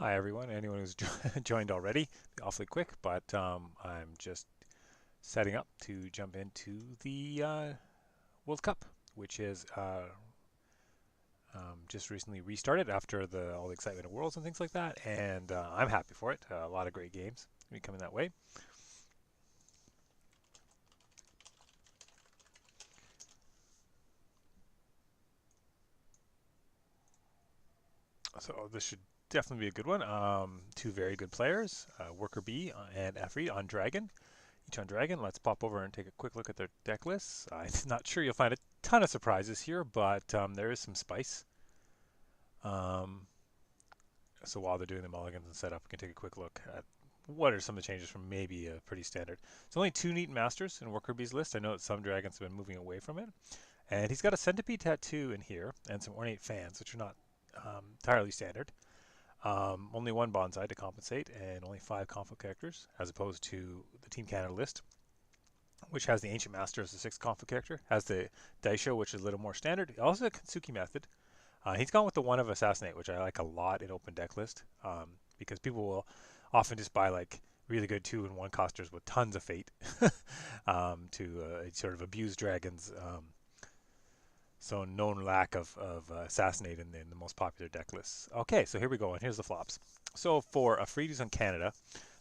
Hi everyone, anyone who's joined already, be awfully quick, but I'm just setting up to jump into the World Cup, which is just recently restarted after all the excitement of Worlds and things like that, and I'm happy for it. A lot of great games going to be coming that way. So this should definitely be a good one. Two very good players, WorkerBee and Afrede on Dragon. Each on Dragon. Let's pop over and take a quick look at their deck lists. I'm not sure you'll find a ton of surprises here, but there is some spice. Um, so while they're doing the mulligans and setup, we can take a quick look at what are some of the changes from maybe a pretty standard. There's only two neat masters in WorkerBee's list. I know that some dragons have been moving away from it. And he's got a centipede tattoo in here and some ornate fans, which are not entirely standard. Only one bonsai to compensate, and only 5 conflict characters, as opposed to the Team Canada list, which has the Ancient Master as the 6th conflict character, has the Daisho, which is a little more standard. Also, the Kensuke method. He's gone with the one of Assassinate, which I like a lot in open deck list, because people will often just buy like really good 2 and 1 costers with tons of fate to sort of abuse dragons. So known lack of Assassinate in the most popular deck lists. Okay, so here we go, and here's the flops. So for Afredes on Canada,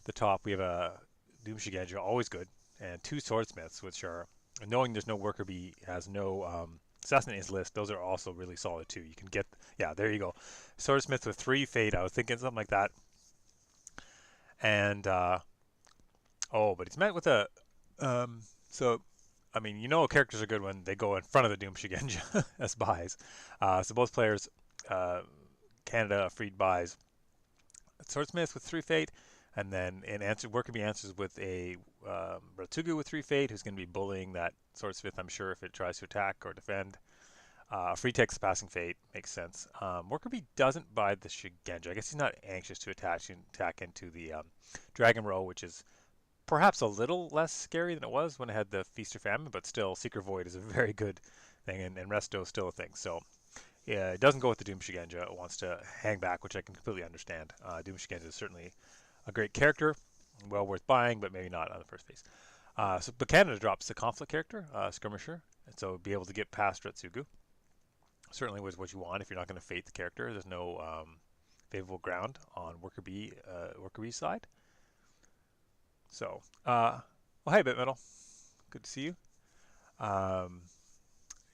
the top we have a Doom Shigenja, always good, and 2 Swordsmiths, which are, knowing there's no WorkerBee, has no Assassinate in his list, those are also really solid too. You can get, yeah, there you go. Swordsmith with 3 Fate, I was thinking something like that. And, oh, but he's met with a, so I mean, you know characters are good when they go in front of the Doom Shigenja as buys. So both players, Canada, freed buys Swordsmith with 3 Fate, and then WorkerBee answers with a Ratsugu with 3 Fate, who's going to be bullying that Swordsmith, I'm sure, if it tries to attack or defend. Free text passing fate makes sense. WorkerBee doesn't buy the Shigenja. I guess he's not anxious to attack into the Dragon Row, which is perhaps a little less scary than it was when it had the Feast or Famine, but still, Secret Void is a very good thing, and Resto is still a thing. So, yeah, it doesn't go with the Doom Shigenja. It wants to hang back, which I can completely understand. Doom Shigenja is certainly a great character, well worth buying, but maybe not on the first phase. But Canada drops the conflict character, Skirmisher, and so be able to get past Retsugu. Certainly was what you want if you're not going to fate the character. There's no favorable ground on WorkerBee's side. So, well, hey, Bitmetal, good to see you. Um,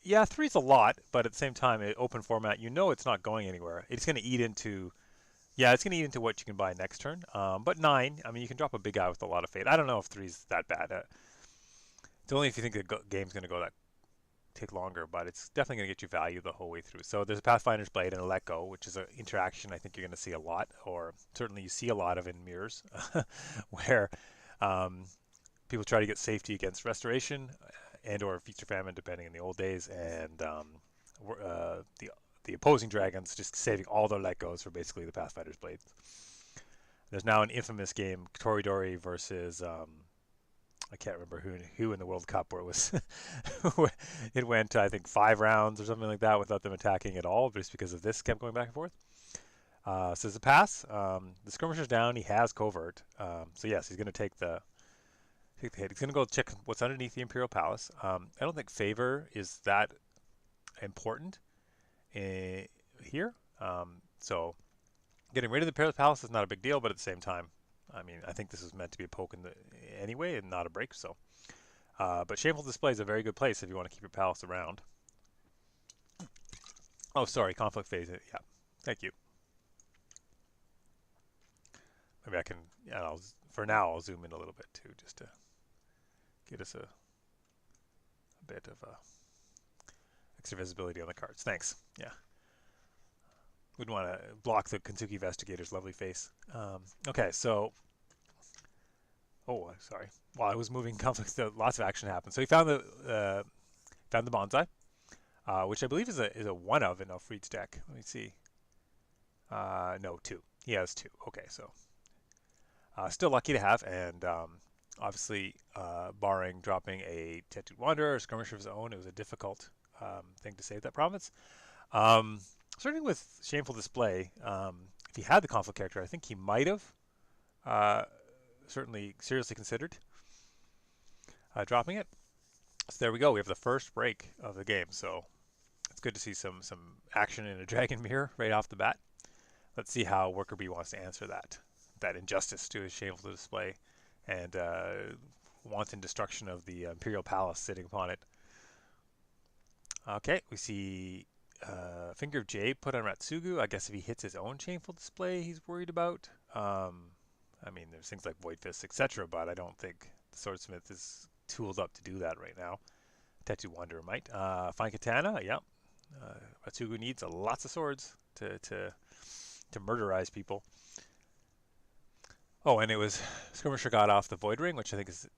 yeah, three's a lot, but at the same time, open format, you know it's not going anywhere. It's going to eat into, yeah, it's going to eat into what you can buy next turn. But 9, I mean, you can drop a big guy with a lot of fate. I don't know if three's that bad. It's only if you think the game's going to go that take longer, but it's definitely going to get you value the whole way through. So there's a Pathfinder's Blade and a Let Go, which is an interaction I think you're going to see a lot, or certainly you see a lot of in mirrors, where um, people try to get safety against restoration and or feast or famine, depending on the old days, and the opposing dragons just saving all their let goes for basically the Pathfinder's Blade. There's now an infamous game, Toridori versus I can't remember who in the World Cup where it was it went I think 5 rounds or something like that without them attacking at all, just because of this kept going back and forth. So it's a pass. The skirmisher's down. He has covert. So yes, he's going to take the hit. He's going to go check what's underneath the Imperial Palace. I don't think favor is that important here. So getting rid of the Imperial Palace is not a big deal, but at the same time, I mean, I think this is meant to be a poke anyway and not a break. So, but Shameful Display is a very good place if you want to keep your palace around. Oh, sorry, conflict phase. Yeah, thank you. Maybe I can. Yeah, for now I'll zoom in a little bit too, just to get us a bit of extra visibility on the cards. Thanks. Yeah. Wouldn't want to block the Kentucky Investigator's lovely face. Okay, so. Oh, sorry. While I was moving conflicts, lots of action happened. So he found the bonsai, which I believe is a one of in Alfred's deck. Let me see. No, 2. He has 2. Okay, so still lucky to have, and obviously, barring dropping a Tattooed Wanderer or Skirmisher of his own, it was a difficult thing to save that province. Starting with Shameful Display, if he had the conflict character, I think he might have uh, certainly seriously considered dropping it. So there we go. We have the first break of the game. So it's good to see some action in a dragon mirror right off the bat. Let's see how WorkerBee wants to answer that injustice to his shameful display and wanton destruction of the Imperial Palace sitting upon it. Okay, we see Finger of Jade put on Ratsugu. I guess if he hits his own shameful display, he's worried about. I mean, there's things like Void Fist, etc., but I don't think the Swordsmith is tooled up to do that right now. Tattoo Wanderer might. Fine Katana, yeah. Ratsugu needs lots of swords to murderize people. Oh, and it was Skirmisher got off the Void Ring, which I think is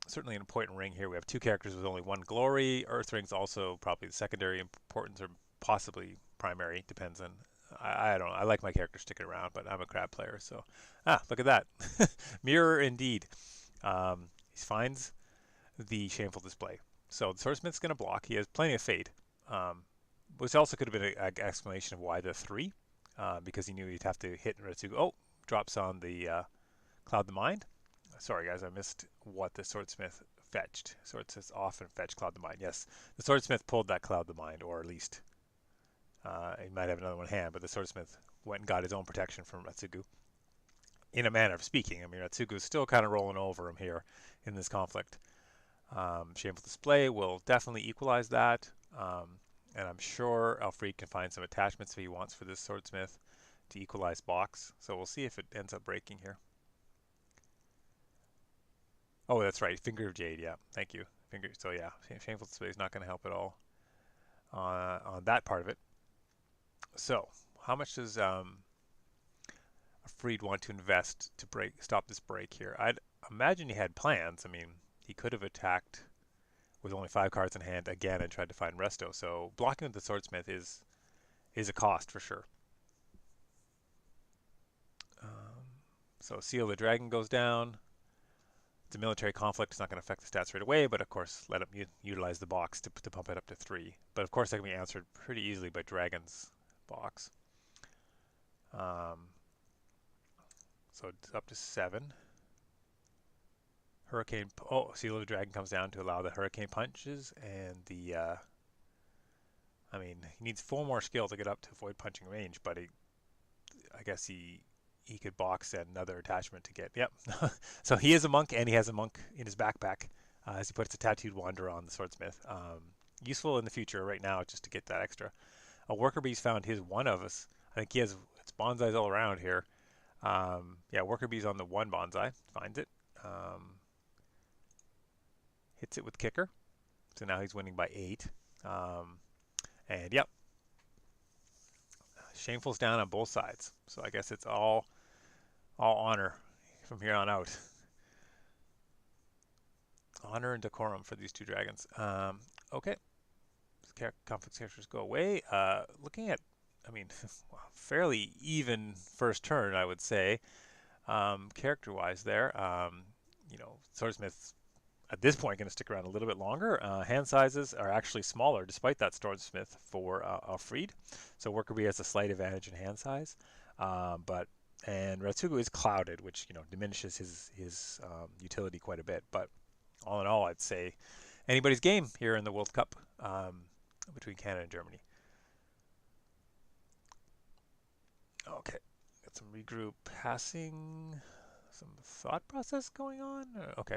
certainly an important ring here. We have two characters with only one glory. Earth Ring's also probably the secondary importance or possibly primary. Depends on. I don't know. I like my character sticking around, but I'm a crab player, so look at that. Mirror indeed. He finds the shameful display. So the Swordsmith's going to block. He has plenty of fate, which also could have been an explanation of why the 3, because he knew he'd have to hit Ratsugu. Oh, drops on the Cloud the Mind. Sorry, guys, I missed what the Swordsmith fetched. Swordsmiths often fetch Cloud the Mind. Yes, the Swordsmith pulled that Cloud the Mind, or at least he might have another one in hand, but the Swordsmith went and got his own protection from Ratsugu. In a manner of speaking, I mean, Ratsugu's still kind of rolling over him here in this conflict. Shameful Display will definitely equalize that, and I'm sure Alfred can find some attachments if he wants for this Swordsmith to equalize box. So we'll see if it ends up breaking here. Oh, that's right. Finger of Jade. Yeah, thank you. So yeah, Shameful Display is not going to help at all on that part of it. So how much does Afrede want to invest to stop this break here? I'd imagine he had plans. I mean, he could have attacked with only 5 cards in hand again and tried to find Resto. So blocking with the Swordsmith is a cost for sure. So Seal the Dragon goes down. It's a military conflict. It's not going to affect the stats right away, but of course let him utilize the box to pump it up to 3. But of course that can be answered pretty easily by Dragon's box. So it's up to 7. Hurricane. Oh, Seal of the Dragon comes down to allow the Hurricane punches and the. I mean, he needs 4 more skill to get up to Void punching range, but I guess he could box another attachment to get. Yep. So he is a monk, and he has a monk in his backpack as he puts a Tattooed Wanderer on the Swordsmith. Useful in the future. Right now, just to get that extra. WorkerBee's found his one of us. I think he has. It's bonsais all around here. Yeah, WorkerBee's on the 1 bonsai. Finds it. Hits it with kicker. So now he's winning by 8. And yep. Shameful's down on both sides. So I guess it's all honor from here on out. Honor and decorum for these 2 dragons. Okay. Conflict characters go away. Looking at, I mean, fairly even first turn, I would say. Character-wise there. You know, Swordsmith's at this point going to stick around a little bit longer. Hand sizes are actually smaller despite that Swordsmith for Afrede. So WorkerBee has a slight advantage in hand size. And Ratsugu is clouded, which diminishes his utility quite a bit. But all in all, I'd say anybody's game here in the World Cup between Canada and Germany. Okay, got some regroup passing, some thought process going on. Okay.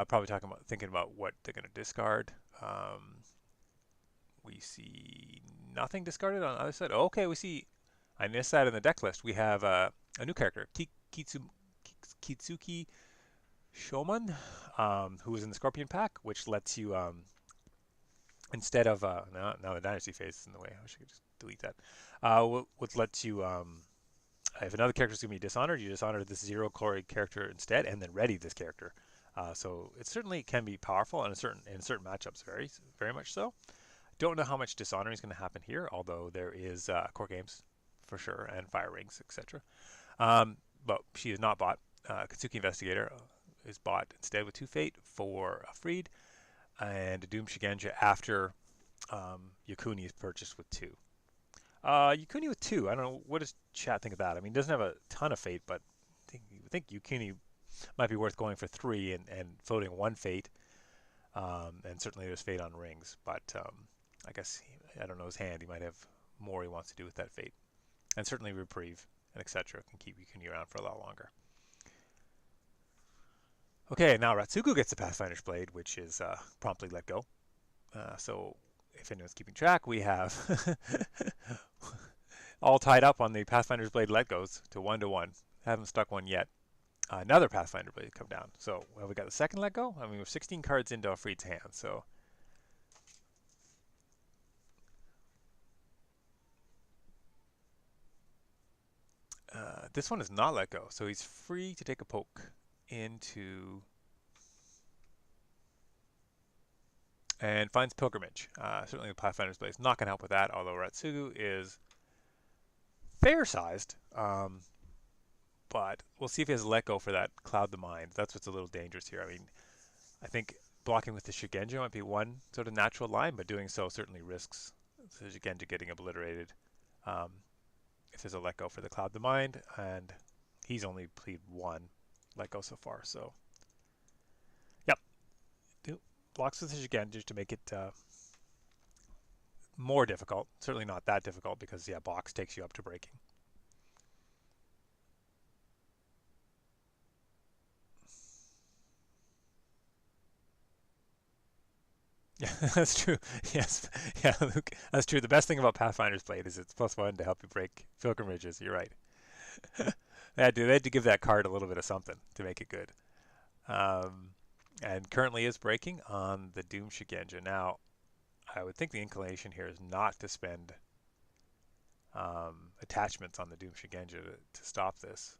Probably thinking about what they're going to discard. We see nothing discarded on the other side. Okay, we see. I missed that in the deck list. We have a new character, Kitsuki Shoman, who is in the Scorpion pack, which lets you instead of now the Dynasty phase is in the way. I wish I could just delete that. Which lets you if another character is going to be dishonored, you dishonor this 0 glory character instead, and then ready this character. So it certainly can be powerful in certain matchups, very much so. Don't know how much dishonoring is going to happen here, although there is core games for sure and fire rings, etc. But she is not bought. Katsuki Investigator is bought instead with 2 fate for Afrede, and Doom Shigenja after Yakuni is purchased with 2. Yukuni with 2. I don't know. What does chat think of that? I mean, he doesn't have a ton of fate, but I think Yukuni might be worth going for 3 and floating 1 fate. And certainly there's fate on rings, but I guess, I don't know his hand. He might have more he wants to do with that fate. And certainly reprieve and etc. can keep Yukuni around for a lot longer. Okay, now Ratsugu gets the Pathfinder's Blade, which is promptly let go. So if anyone's keeping track, we have all tied up on the Pathfinder's Blade let goes to 1-1. Haven't stuck one yet. Another Pathfinder Blade come down. So well, we got the second let go. I mean, we're 16 cards into Afrede's hand. So this one is not let go. So he's free to take a poke into and finds Pilgrimage. Certainly the Pathfinder's Blade is not going to help with that, although Ratsugu is fair-sized. But we'll see if he has let go for that Cloud the Mind. That's what's a little dangerous here. I mean, I think blocking with the Shigenja might be one sort of natural line, but doing so certainly risks the Shigenja getting obliterated if there's a let go for the Cloud the Mind, and he's only played 1 let go so far. So, yep, blocks with the Shigenja to make it more difficult. Certainly not that difficult because, yeah, box takes you up to breaking. Yeah, that's true. Yes, yeah, Luke, that's true. The best thing about Pathfinder's Blade is it's +1 to help you break pilgrimages. You're right. they had to give that card a little bit of something to make it good. And currently is breaking on the Doom Shigenja. Now, I would think the inclination here is not to spend attachments on the Doom Shigenja to stop this.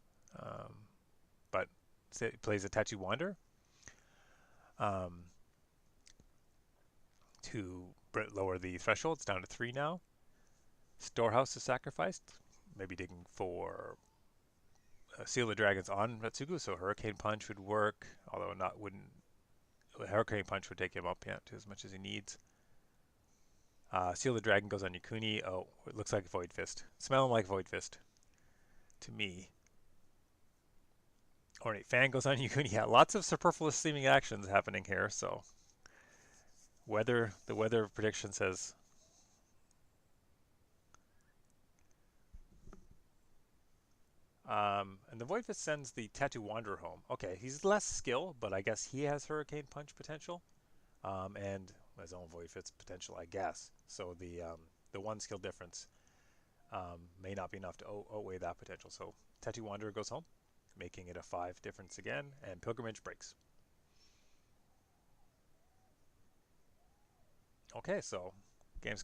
But it plays a Tattoo Wander. To lower the threshold. It's down to 3 now. Storehouse is sacrificed. Maybe digging for Seal the Dragons on Ratsugu, so Hurricane Punch would work, although Hurricane Punch would take him up to as much as he needs. Seal the Dragon goes on Yukuni. Oh, it looks like Void Fist. Smelling like Void Fist to me. Ornate Fan goes on Yukuni. Yeah, lots of superfluous seeming actions happening here, so the weather prediction says and the Void Fist sends the Tattoo Wanderer home. Okay, he's less skill, but I guess he has Hurricane Punch potential, and his own Void Fist potential, I guess. So the 1 skill difference may not be enough to outweigh that potential. So Tattoo Wanderer goes home, making it a 5 difference again, and Pilgrimage breaks. Okay, so game's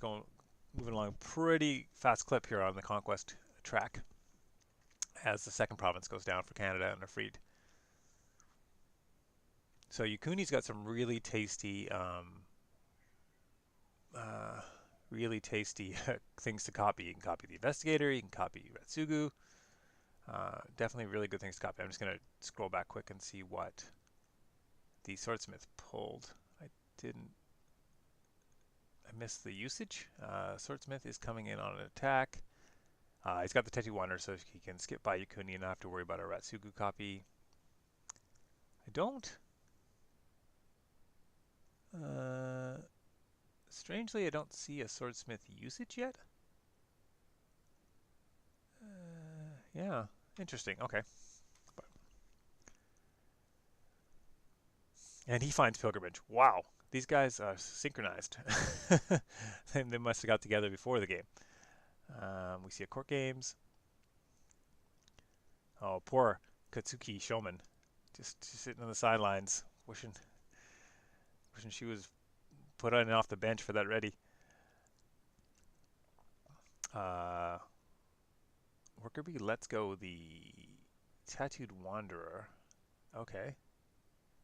moving along pretty fast clip here on the Conquest track as the second province goes down for Canada and Afrede. So Yukuni's got some really tasty things to copy. You can copy the Investigator, you can copy Ratsugu. Definitely really good things to copy. I'm just going to scroll back quick and see what the Swordsmith pulled. I missed the usage. Swordsmith is coming in on an attack. He's got the Tattoo Wanderer, so he can skip by Yukuni and not have to worry about a Ratsugu copy. Strangely, I don't see a Swordsmith usage yet. Yeah, interesting. Okay. And he finds Pilgrimage. Wow, these guys are synchronized. They must have got together before the game. We see a Court Games. Oh, poor Katsuki Showman. Just sitting on the sidelines, wishing she was put on and off the bench for that ready. WorkerBee lets go the Tattooed Wanderer. Okay.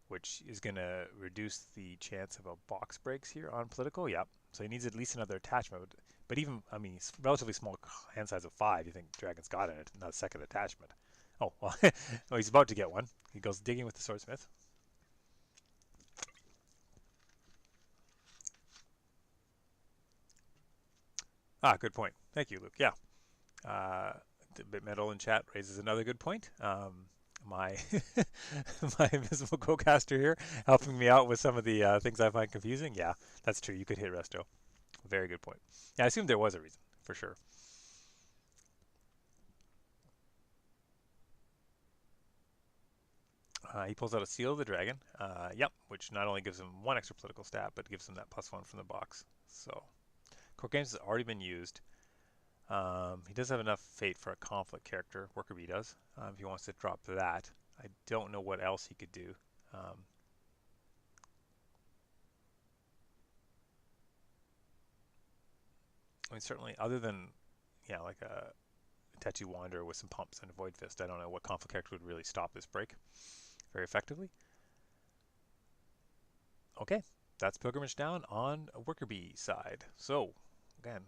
Which is going to reduce the chance of a box breaks here on political. Yep. So he needs at least another attachment. But even, I mean, it's relatively small hand size of 5. You think Dragon's got in it, not a second attachment. Oh, well, oh, he's about to get one. He goes digging with the Swordsmith. Ah, good point. Thank you, Luke. Yeah. The bit metal in chat raises another good point. My my invisible co-caster here helping me out with some of the things I find confusing. Yeah, that's true. You could hit resto. Very good point. Yeah, I assumed there was a reason for sure. He pulls out a Seal of the Dragon. Yep, which not only gives him one extra political stat, but gives him that +1 from the box. So, Court Games has already been used. He does have enough fate for a conflict character. WorkerBee does. If he wants to drop that, I don't know what else he could do. I mean, certainly, other than like a Tattoo Wanderer with some pumps and a Void Fist, I don't know what conflict character would really stop this break very effectively. Okay, that's Pilgrimage Down on WorkerBee side. So, again,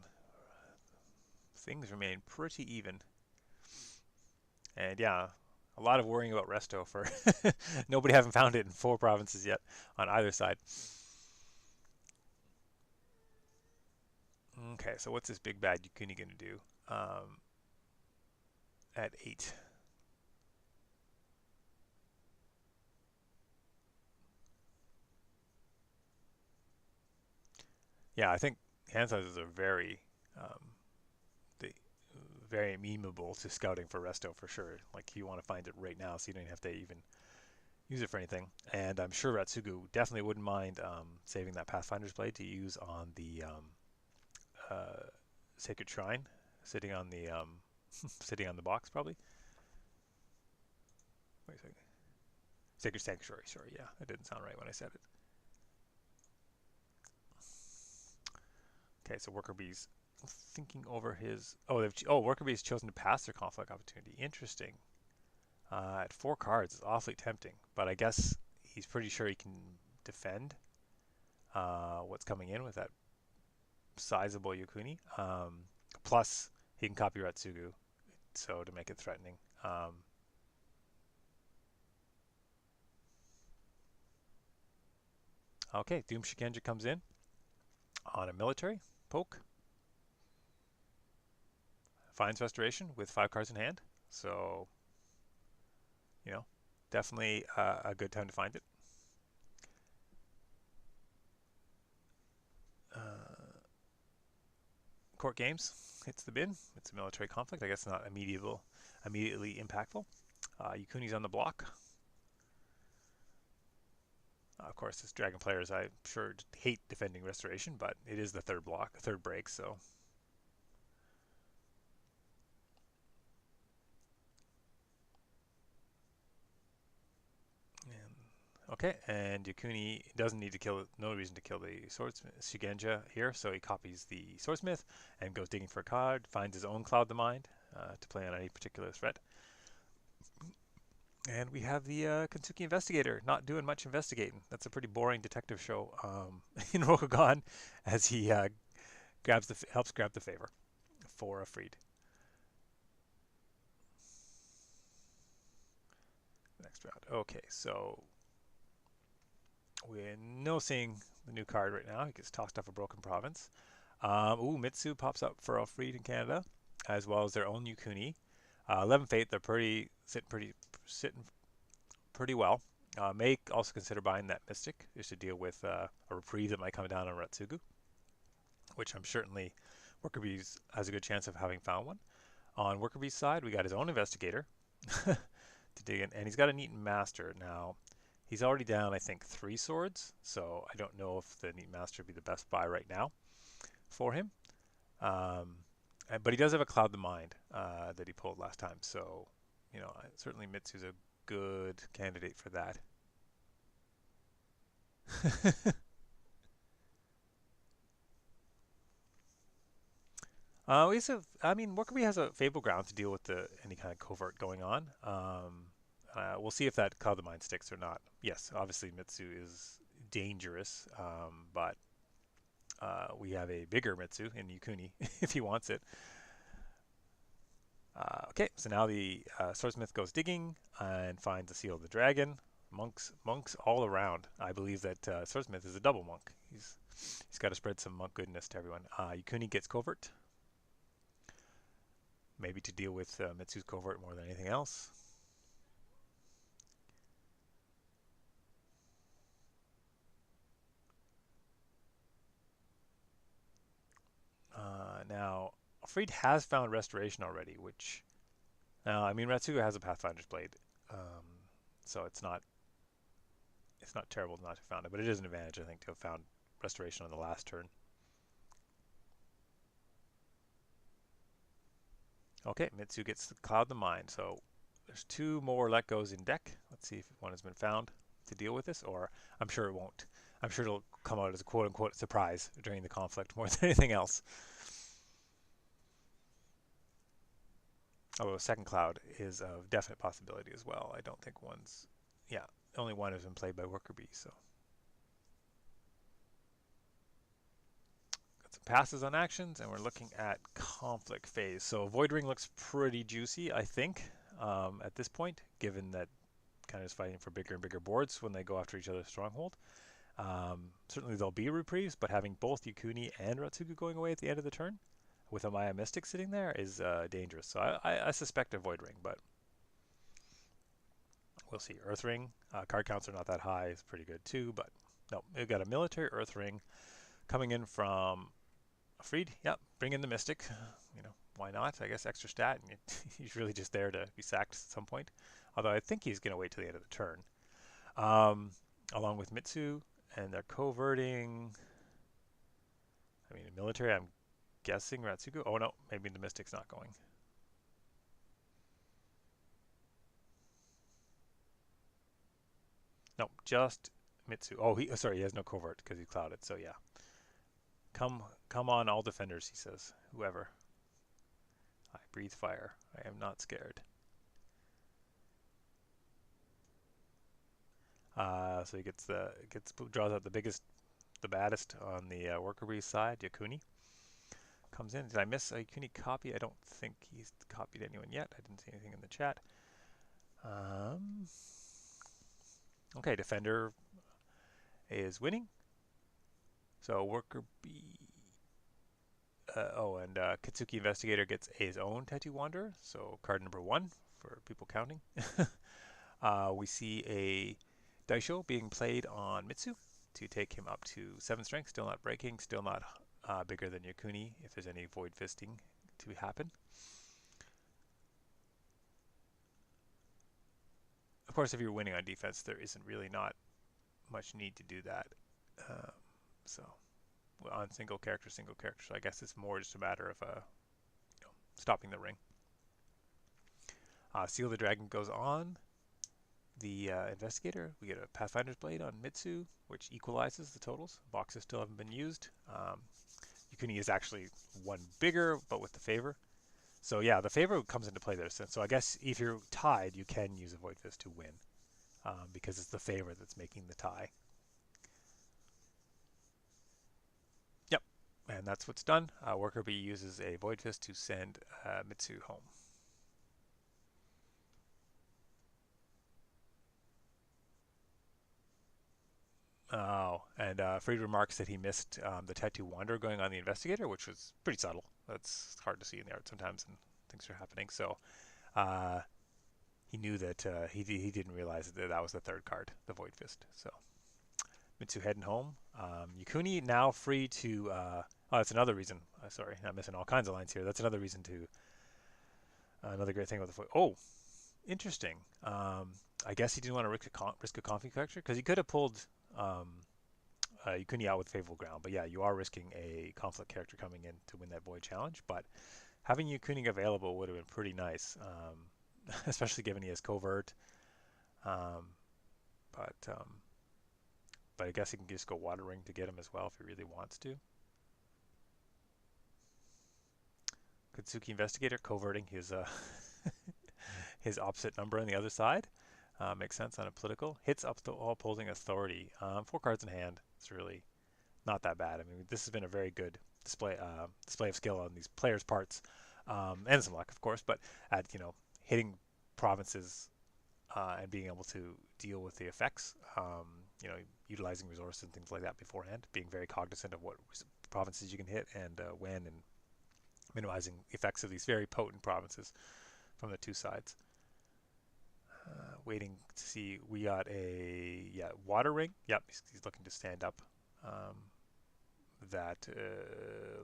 things remain pretty even. And yeah, a lot of worrying about resto for nobody having found it in 4 provinces yet on either side. Okay, so what's this big bad Yukuni going to do at 8? Yeah, I think hand sizes are um, very amenable to scouting for resto for sure. Like you want to find it right now, so you don't have to even use it for anything. And I'm sure Ratsugu definitely wouldn't mind saving that Pathfinder's Blade to use on the Sacred Shrine, sitting on the sitting on the box probably. Wait a second. Sacred Sanctuary. Sorry, yeah, that didn't sound right when I said it. Okay, so WorkerBee's thinking over his. WorkerBee's chosen to pass their conflict opportunity. Interesting. At 4 cards, it's awfully tempting, but I guess he's pretty sure he can defend what's coming in with that sizable Yukuni. Plus, he can copy Ratsugu, so to make it threatening. Okay, Doom Shikenja comes in on a military poke. Finds Restoration with 5 cards in hand. So, definitely a good time to find it. Court Games hits the bin. It's a military conflict. I guess not immediately impactful. Yukuni's on the block. Of course, as Dragon players, I'm sure hate defending Restoration, but it is the third break, so. Okay, and Yukuni doesn't need to kill, no reason to kill the Swordsmith Shigenja here, so he copies the Swordsmith and goes digging for a card, finds his own Cloud the Mind to play on any particular threat. And we have the Kentucky Investigator not doing much investigating. That's a pretty boring detective show in Rokugan as he helps grab the favor for Afrede. Next round. Okay, so we're no seeing the new card right now. He gets tossed off a Broken Province. Mitsu pops up for Afrede in Canada, as well as their own Yukuni. 11 Fate, they're sitting pretty well. May also consider buying that Mystic just to deal with a reprieve that might come down on Ratsugu, which I'm certainly WorkerBee has a good chance of having found one. On WorkerBee's side, we got his own Investigator to dig in, and he's got a Neat Master. Now, he's already down, I think, 3 swords, so I don't know if the Neat Master would be the best buy right now for him. But he does have a Cloud the Mind that he pulled last time, so certainly Mitsu's a good candidate for that. WorkerBee has a Fable Ground to deal with any kind of covert going on. We'll see if that Cloud the Mind sticks or not. Yes, obviously Mitsu is dangerous, but we have a bigger Mitsu in Yukuni if he wants it. Okay, so now the Swordsmith goes digging and finds the Seal of the Dragon. Monks all around. I believe that Swordsmith is a double monk. He's got to spread some monk goodness to everyone. Yukuni gets covert. maybe to deal with Mitsu's covert more than anything else. Now, Afrede has found Restoration already, which, I mean, Ratsuga has a Pathfinder's Blade, um, so it's not terrible not to have found it, but it is an advantage, I think, to have found Restoration on the last turn. Okay, Mitsu gets the Cloud the Mind, so there's 2 more let goes in deck. Let's see if one has been found to deal with this, or I'm sure it won't. I'm sure it'll come out as a quote-unquote surprise during the conflict more than anything else. Although second cloud is a definite possibility as well. I don't think one's, yeah, only one has been played by WorkerBee, so. Got some passes on actions, and we're looking at conflict phase. So Void Ring looks pretty juicy, I think, at this point, given that kind of is fighting for bigger and bigger boards when they go after each other's stronghold. Certainly there'll be reprieves, but having both Yukuni and Ratsugu going away at the end of the turn with a Maya Mystic sitting there is dangerous. So I suspect a Void Ring, but we'll see. Earth Ring, card counts are not that high. It's pretty good too, but no, we've got a military Earth Ring coming in from Afrede. Yep, bring in the Mystic. You know, why not? I guess extra stat, and he's really just there to be sacked at some point. Although I think he's going to wait till the end of the turn. Along with Mitsu, and they're coverting. I mean, in military, I'm guessing Ratsugu. Oh no, maybe the Mystic's not going. No, just Mitsu. Oh, he has no covert because he's clouded. So yeah, come on, all defenders, he says. Whoever. I breathe fire. I am not scared. So he draws out the baddest on the WorkerBee side. Yakuni comes in. Did I miss a Yakuni copy? I don't think he's copied anyone yet. I didn't see anything in the chat. Okay, defender is winning. So WorkerBee. And Kitsuki Investigator gets his own Tattoo Wanderer. So card number 1 for people counting. We see a Daisho being played on Mitsu to take him up to 7 strength. Still not breaking. Still not bigger than Yakuni if there's any Void Fisting to happen. Of course, if you're winning on defense, there isn't really not much need to do that. So on single character. So I guess it's more just a matter of stopping the ring. Seal the Dragon goes on the Investigator. We get a Pathfinder's Blade on Mitsu, which equalizes the totals. Boxes still haven't been used. Yukuni is actually one bigger, but with the favor. So yeah, the favor comes into play there. So I guess if you're tied, you can use a Void Fist to win, because it's the favor that's making the tie. Yep, and that's what's done. WorkerBee uses a Void Fist to send Mitsu home. Oh, and Freed remarks that he missed the Tattoo Wanderer going on the Investigator, which was pretty subtle. That's hard to see in the art sometimes, and things are happening. So he knew that he didn't realize that was the third card, the Void Fist. So Mitsu heading home. Yukuni now free to. Oh, that's another reason. Sorry, I'm missing all kinds of lines here. That's another reason to. Another great thing about the Void. Oh, interesting. I guess he didn't want to risk a conflict character because he could have pulled. Yukuni out with favorable ground, but yeah, you are risking a conflict character coming in to win that Void challenge. But having Yukuni available would have been pretty nice, especially given he has covert. But I guess he can just go Water Ring to get him as well if he really wants to. Kitsuki Investigator coverting his his opposite number on the other side. Makes sense on a political. Hits up to all opposing authority. 4 cards in hand. It's really not that bad. I mean, this has been a very good display of skill on these players' parts, and some luck, of course. But at hitting provinces and being able to deal with the effects, utilizing resources and things like that beforehand, being very cognizant of what provinces you can hit and when, and minimizing the effects of these very potent provinces from the two sides. Waiting to see. We got a water ring. Yep, he's looking to stand up. That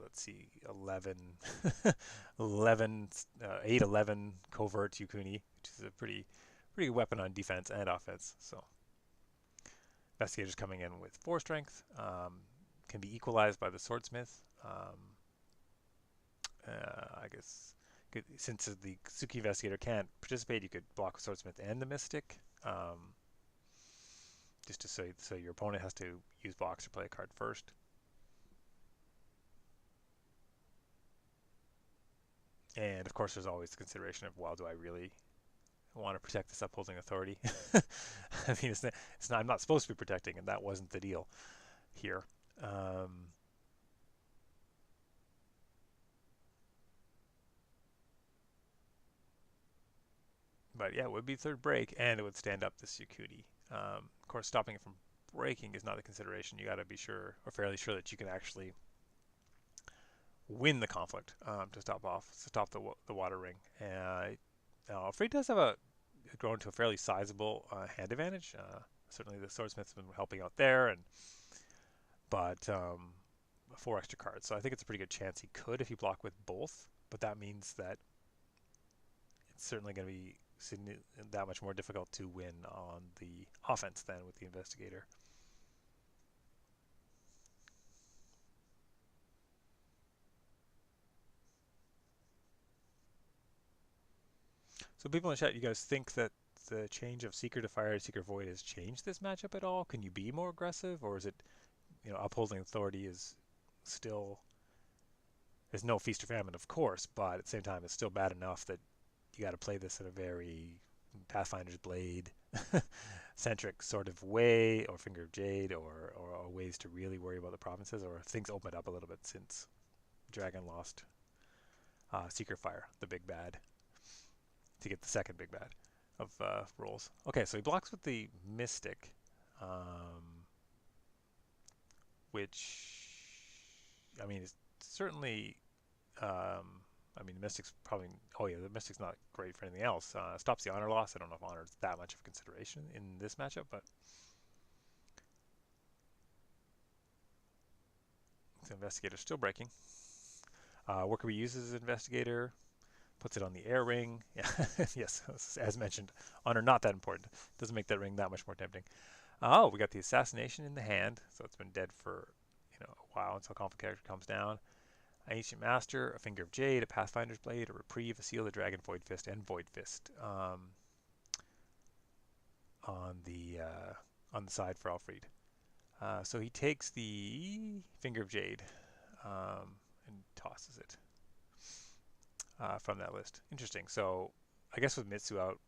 let's see, 11, 11, 8, 11 covert Yukuni, which is a pretty good weapon on defense and offense. So investigators coming in with 4 strength, can be equalized by the swordsmith. I guess since the Suki investigator can't participate, you could block with swordsmith and the mystic. Just to say, so your opponent has to use blocks or play a card first. And of course, there's always the consideration of, well, do I really want to protect this upholding authority? I mean, it's not, I'm not supposed to be protecting, and that wasn't the deal here. But yeah, it would be third break, and it would stand up this Yukuni. Of course, stopping it from breaking is not a consideration. You got to be sure, or fairly sure, that you can actually win the conflict to stop the water ring. Afrede does have grown to a fairly sizable hand advantage. Certainly, the swordsmith's been helping out there, but 4 extra cards. So I think it's a pretty good chance he could if you block with both. But that means that it's certainly going to be that much more difficult to win on the offense than with the investigator. So people in chat, you guys think that the change of Seeker to Fire to Seeker Void has changed this matchup at all? Can you be more aggressive, or is it, upholding authority is still, there's no feast or famine, of course, but at the same time, it's still bad enough that you got to play this in a very Pathfinder's Blade centric sort of way, or Finger of Jade, or ways to really worry about the provinces, or things opened up a little bit since Dragon lost Seeker Fire, the big bad, to get the second big bad of rolls. Okay, so he blocks with the Mystic, which, I mean, is certainly, I mean, the Mystic's probably, oh yeah, the Mystic's not great for anything else. Stops the honor loss. I don't know if honor is that much of a consideration in this matchup, but the Investigator's still breaking. WorkerBee uses his Investigator, puts it on the air ring. Yeah, yes, as mentioned, honor not that important. Doesn't make that ring that much more tempting. Oh, we got the Assassination in the hand, so it's been dead for a while until Conflict character comes down. An Ancient Master, a Finger of Jade, a Pathfinder's Blade, a Reprieve, a Seal of the Dragon, Void Fist, and Void Fist on the side for Alfred. So he takes the Finger of Jade and tosses it from that list. Interesting. So I guess with Mitsu out,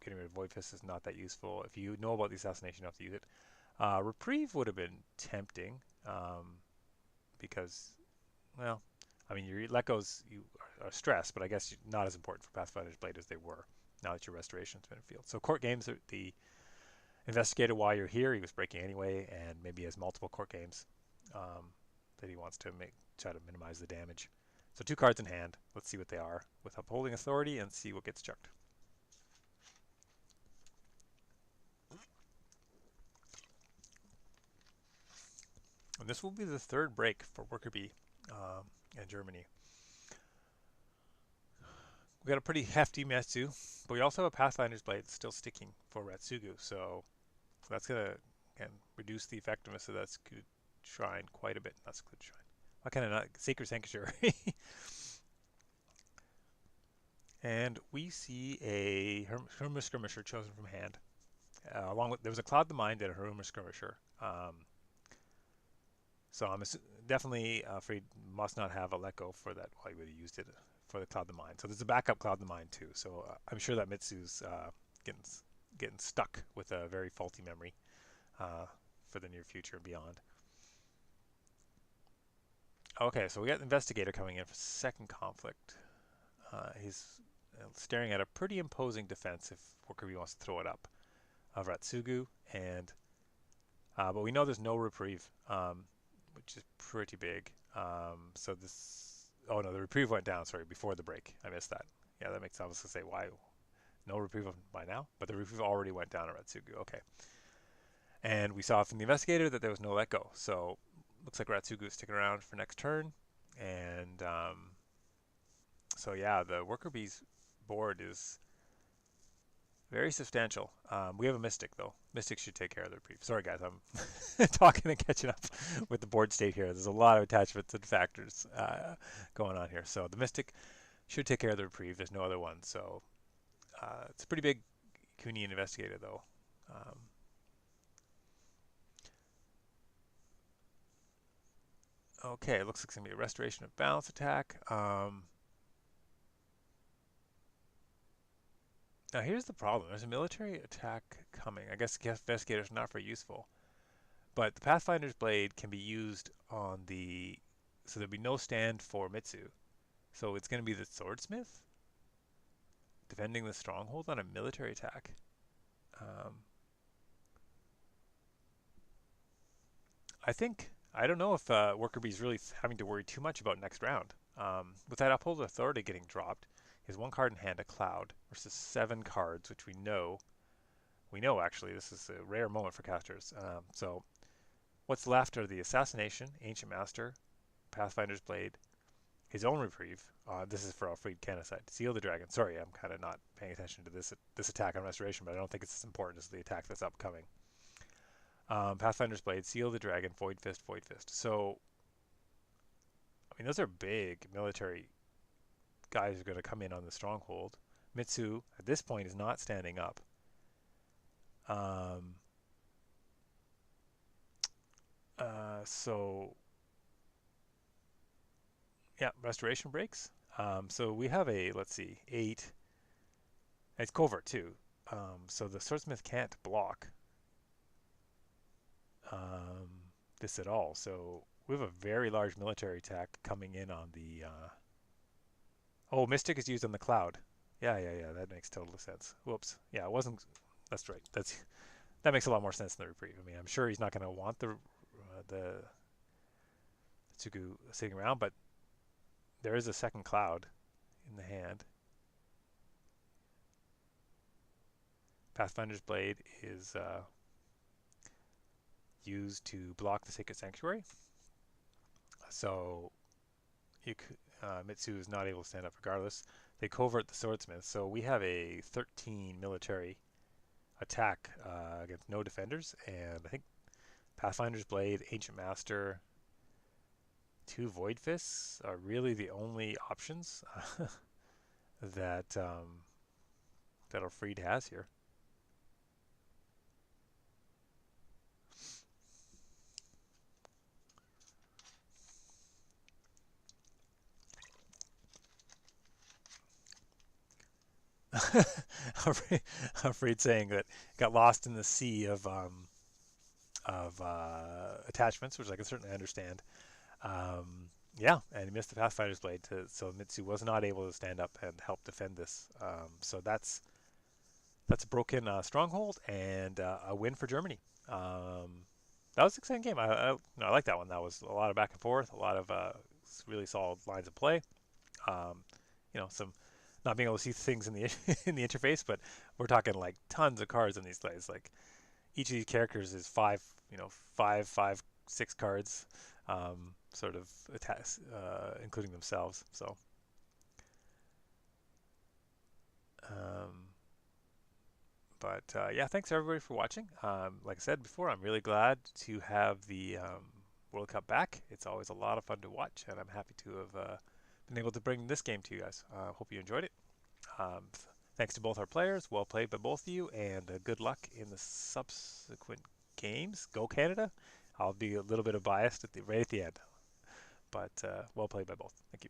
getting rid of Void Fist is not that useful. If you know about the assassination, you have to use it. Reprieve would have been tempting because, well, I mean, your let goes are stressed, but I guess not as important for Pathfinder's Blade as they were now that your restoration's been in field. So court games, the Investigator, while you're here, he was breaking anyway, and maybe has multiple court games that he wants to try to minimize the damage. So 2 cards in hand. Let's see what they are with Upholding Authority and see what gets chucked. And this will be the 3rd break for WorkerBee in Germany. We got a pretty hefty Metsu, but we also have a Pathfinder's Blade that's still sticking for Ratsugu, so that's going to, again, reduce the effectiveness of that good shrine quite a bit. That's good shrine. Why kind of not? Sacred Sanctuary. And we see a Humor Skirmisher chosen from hand. Along with, there was a Cloud the Mind and a Humor Skirmisher. So I'm definitely afraid must not have a let go for that. Well, he would have used it for the Cloud the Mind. So there's a backup Cloud the Mind too. So I'm sure that Mitsu's getting stuck with a very faulty memory for the near future and beyond. Okay, so we got Investigator coming in for second conflict. He's staring at a pretty imposing defense if WorkerBee wants to throw it up of Ratsugu, and but we know there's no Reprieve, which is pretty big. So this Oh no, the reprieve went down. Sorry, before the break. I missed that. Yeah, that makes sense. I was gonna say why no reprieve by now, but the reprieve already went down on Ratsugu. Okay, and we saw from the investigator that there was no let go. So looks like Ratsugu is sticking around for next turn, and so yeah, the WorkerBee's board is very substantial. We have a Mystic, though. Mystic should take care of the reprieve. Sorry, guys, I'm talking and catching up with the board state here. There's a lot of attachments and factors going on here. So the Mystic should take care of the reprieve. There's no other one. So it's a pretty big Kunian investigator, though. Okay, it looks like it's going to be a Restoration of Balance attack. Now here's the problem. There's a military attack coming. I guess investigator's not very useful. But the Pathfinder's Blade can be used on the... So there'll be no stand for Mitsu. So it's going to be the Swordsmith defending the stronghold on a military attack. I don't know if WorkerBee's really having to worry too much about next round. With that Uphold Authority getting dropped, he has one card in hand, a Cloud, versus 7 cards, which we know actually this is a rare moment for casters. So what's left are the Assassination, Ancient Master, Pathfinder's Blade, his own reprieve. This is for Alfred Canacide. Seal the Dragon. Sorry, I'm kind of not paying attention to this attack on Restoration, but I don't think it's as important as the attack that's upcoming. Pathfinder's Blade, Seal the Dragon, Void Fist, Void Fist. So, I mean, those are big military guys who are going to come in on the stronghold. Mitsu, at this point, is not standing up. So, yeah, Restoration breaks. So we have a, let's see, 8. It's covert, too. So the Swordsmith can't block this at all. So we have a very large military attack coming in on the... Oh, Mystic is used on the Cloud. Yeah, that makes total sense. Whoops. Yeah, it wasn't... That's right. That makes a lot more sense than the reprieve. I mean, I'm sure he's not going to want the Tsuku sitting around, but there is a second Cloud in the hand. Pathfinder's Blade is used to block the Sacred Sanctuary. So Mitsu is not able to stand up regardless. They covert the Swordsmith, so we have a 13 military attack against no defenders, and I think Pathfinder's Blade, Ancient Master, 2 Void Fists are really the only options that that Afrede has here. Afrede saying that got lost in the sea of attachments, which I can certainly understand. Yeah, and he missed the Pathfinder's Blade, so Mitsu was not able to stand up and help defend this. So that's a broken stronghold and a win for Germany. That was an exciting game. I like that one. That was a lot of back and forth, a lot of really solid lines of play. Some not being able to see things in the in the interface, but we're talking like tons of cards in these plays. Like each of these characters is 5, 6 cards, sort of including themselves. So, yeah, thanks everybody for watching. Like I said before, I'm really glad to have the World Cup back. It's always a lot of fun to watch, and I'm happy to have been able to bring this game to you guys. Hope you enjoyed it. Thanks to both our players. Well played by both of you, and good luck in the subsequent games. Go Canada! I'll be a little bit of biased right at the end, but well played by both. Thank you.